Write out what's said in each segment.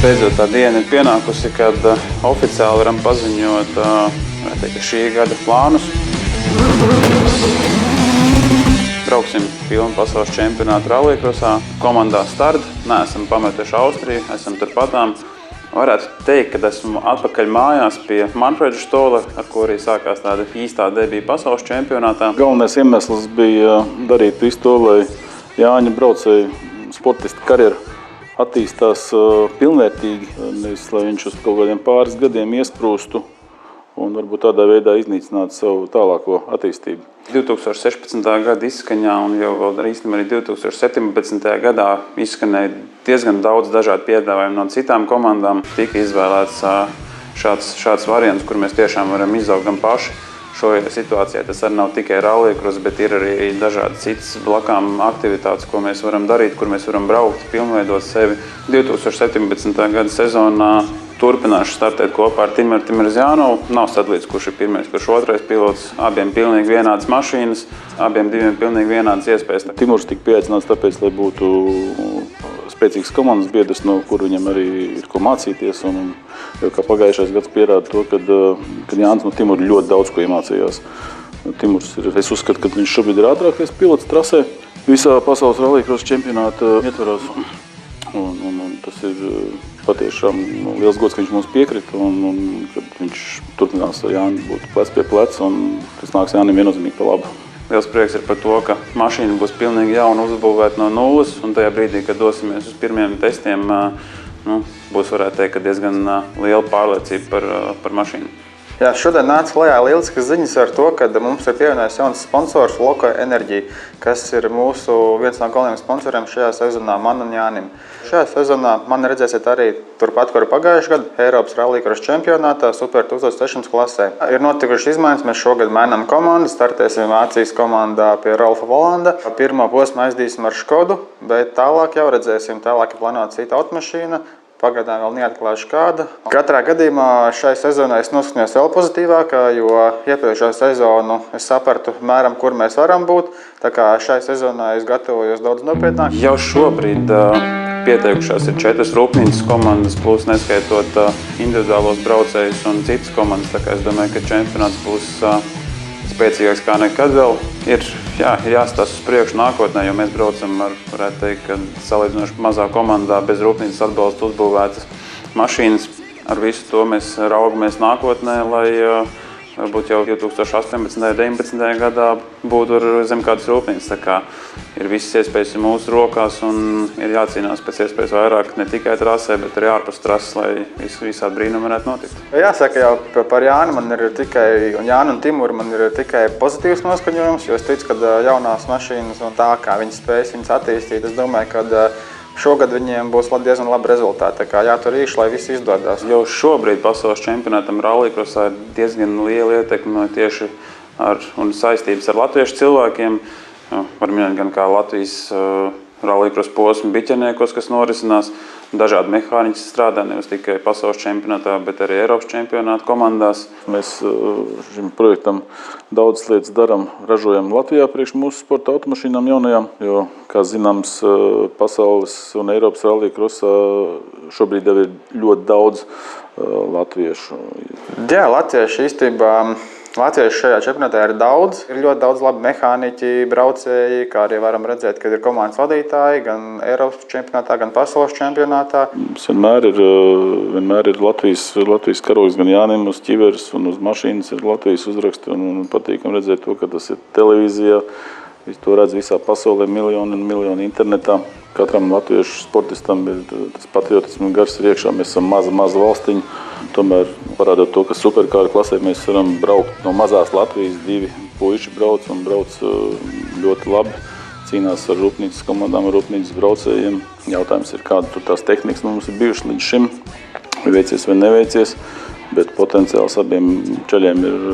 Beidzot tā diena ir pienākusi, kad oficiāli varam paziņot šī gada plānus. Brauksim pilnu pasaules čempionātu rallycrossā. Komandā Start. Neesam pametuši Austriju, esam turpatām. Varētu teikt, ka esmu atpakaļ mājās pie Manfreda Stola, ar ko arī sākās tāda īstā debija pasaules čempionātā. Galvenais iemesls bija darīt visu to, lai Jāņa braucēju sportista karjeru attīstās pilnvērtīgi, nevis lai viņš uz kaut kādiem pāris gadiem iesprūstu un varbūt tādā veidā iznīcinātu savu tālāko attīstību. 2016. gada izskaņā un jau vēl īstenībā arī 2017. gadā izskanēja diezgan daudz dažādu piedāvājumu no citām komandām. Tika izvēlēts šāds variants, kur mēs tiešām varam izaugt gan paši. Šajā situācijā tas arī nav tikai rallycross, bet ir arī dažādi citas blakām aktivitātes, ko mēs varam darīt, kur mēs varam braukt, pilnveidot sevi. 2017. gada sezonā turpināšu startēt kopā ar Timuru Timurzjanovu. Nav sadalīts, kurš ir pirmais, kurš otrais pilots. Abiem pilnīgi vienādas mašīnas, abiem diviem pilnīgi vienādas iespējas. Timurs tika pieaicināts tāpēc, lai būtu spēcīgs komandas biedrs, no kur viņam arī ir ko mācīties. Jo kā pagājušais gads pierāda to, kad Jānis no Timura ļoti daudz ko iemācījās. Es uzskatu, ka viņš šobrīd ir ātrākais pilots trasē visā pasaules rallycross čempionāta ietvaros. Un tas ir patiešām liels gods, ka viņš mums piekrita un kad viņš turpinās ar Jāni būt plec pie pleca un tas nāks Jānim viennozīmīgi pa labu. Liels prieks ir par to, ka mašīna būs pilnīgi jauna uzbūvēta no nulles, un tajā brīdī, kad dosimies uz pirmiem testiem, būs, varētu teikt, diezgan liela pārliecība par mašīnu. Jā, šodien nāca klajā lieliskas ziņas ar to, ka mums ir pievienojies jauns sponsors Loko Enerģija, kas ir mūsu viens no galvenajiem sponsoriem šajā sezonā man un Jānim. Šajā sezonā man redzēsiet arī turpat, kur pagājušajā gadā Eiropas rallycross čempionātā Super 1600 klasē. Ir notikušas izmaiņas, mēs šogad mainām komandu, startēsim Vācijas komandā pie Rolfa Volanda. Pirmo posmu aizdīsim ar Škodu, bet tālāk jau redzēsim, tālāk ir plānota cita automašīna. Pagaidām vēl neatklāšu kādu. Katrā gadījumā šai sezonai es noskatījos vēl pozitīvāk, jo iepriekšējo sezonu es sapratu mēram, kur mēs varam būt. Tā kā šai sezonai es gatavojos daudz nopietnāk. Jau šobrīd pieteikušās ir 4 rūpnīcas komandas, plus neskaitot individuālos braucējus un citas komandas. Tā kā es domāju, ka čempionāts būs spēcīgāks kā nekad vēl. Ir jāstāsta uz priekšu nākotnē, jo mēs braucam ar, varētu teikt, ka salīdzinoši mazā komandā bez rūpnīcas atbalsta uzbūvētas mašīnas. Ar visu to mēs raugamies nākotnē, lai varbūt jau 2018. un 2019. gadā būtu zem kādas rūpnīcas. Tā kā ir visas iespējas mūsu rokās un ir jācīnās pēc iespējas vairāk ne tikai trasē, bet arī ārpus trases, lai visādi brīnumi varētu notikt. Jāsaka jau par Jāni man ir tikai, un Jāni un Timuru man ir tikai pozitīvs noskaņojums, jo es ticu, ka jaunās mašīnas un tā, kā viņas spējas viņas attīstīt, es domāju, ka šogad viņiem būs diezgan labi rezultāti, tā kā jātur īši, lai viss izdodas. Jau šobrīd pasaules čempionātam rallycrossā ir diezgan liela ietekme tieši un saistības ar latviešu cilvēkiem. Var minēt gan kā Latvijas rallycross posmu biķerniekos, kas norisinās. Dažādi mehāniķi strādā nevis tikai pasaules čempionātā, bet arī Eiropas čempionāta komandās. Mēs šim projektam daudzas lietas darām, ražojam Latvijā priekš mūsu sporta automašīnām jaunajām, jo, kā zināms, pasaules un Eiropas rallycrossā šobrīd jau ir ļoti daudz latviešu. Jā, latvieši īstenībā. Latviešu šajā čempionātā ir daudz. Ir ļoti daudz labi mehāniķi, braucēji, kā arī varam redzēt, ka ir komandas vadītāji gan Eiropas čempionātā, gan pasaules čempionātā. Vienmēr ir Latvijas karogs gan Jānim uz ķiveres un uz mašīnas ir Latvijas uzraksti. Un patīkam redzēt to, ka tas ir televīzijā. To redz visā pasaulē miljoni un miljoni internetā. Katram latviešu sportistam ir tas patriotismu gars ir iekšā. Mēs esam maza valstiņa. Tomēr parādot to, ka superkāru klasē mēs varam braukt no mazās Latvijas. 2 puiši brauc un brauc ļoti labi. Cīnās ar rūpnīcas komandām, ar rūpnīcas braucējiem. Jautājums ir, kāda tur tās tehnikas mums ir bijušas līdz šim. Veicies vai neveicies. Bet potenciāls abiem ceļiem ir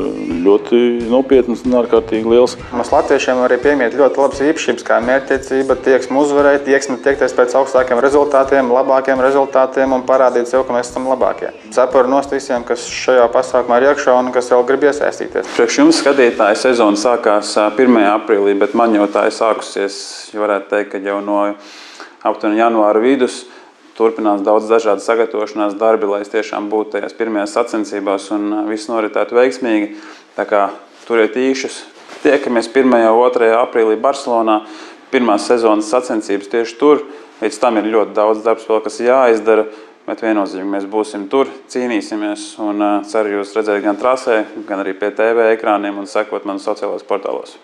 ļoti nopietns un ārkārtīgi liels. Mums latviešiem arī piemīt ļoti labas īpašības, kā mērķtiecība, tieksme uzvarēt, tieksme tiekties pēc augstākiem rezultātiem, labākiem rezultātiem un parādīt sev, ka mēs esam labākie. Cepuru nost visiem, kas šajā pasākumā ir iekšā un kas vēl grib iesaistīties. Priekš jums skatītāji sezona sākās 1. aprīlī, bet man jau tā ir sākusies, varētu teikt, ka jau no aptuveni janvāra vidus. turpinās daudz dažādu sagatavošanās darbi, lai es tiešām būtu tajās pirmajās sacensībās un viss noritētu veiksmīgi. Tā kā turiet īšus. Tiekamies 1. un 2. aprīlī Barcelonā. Pirmās sezonas sacensības tieši tur. Līdz tam ir ļoti daudz darbs vēl, kas jāizdara, bet viennozīmīgi mēs būsim tur, cīnīsimies un ceru jūs redzēt gan trasē, gan arī pie TV ekrāniem un sekot manas sociālajos portālos.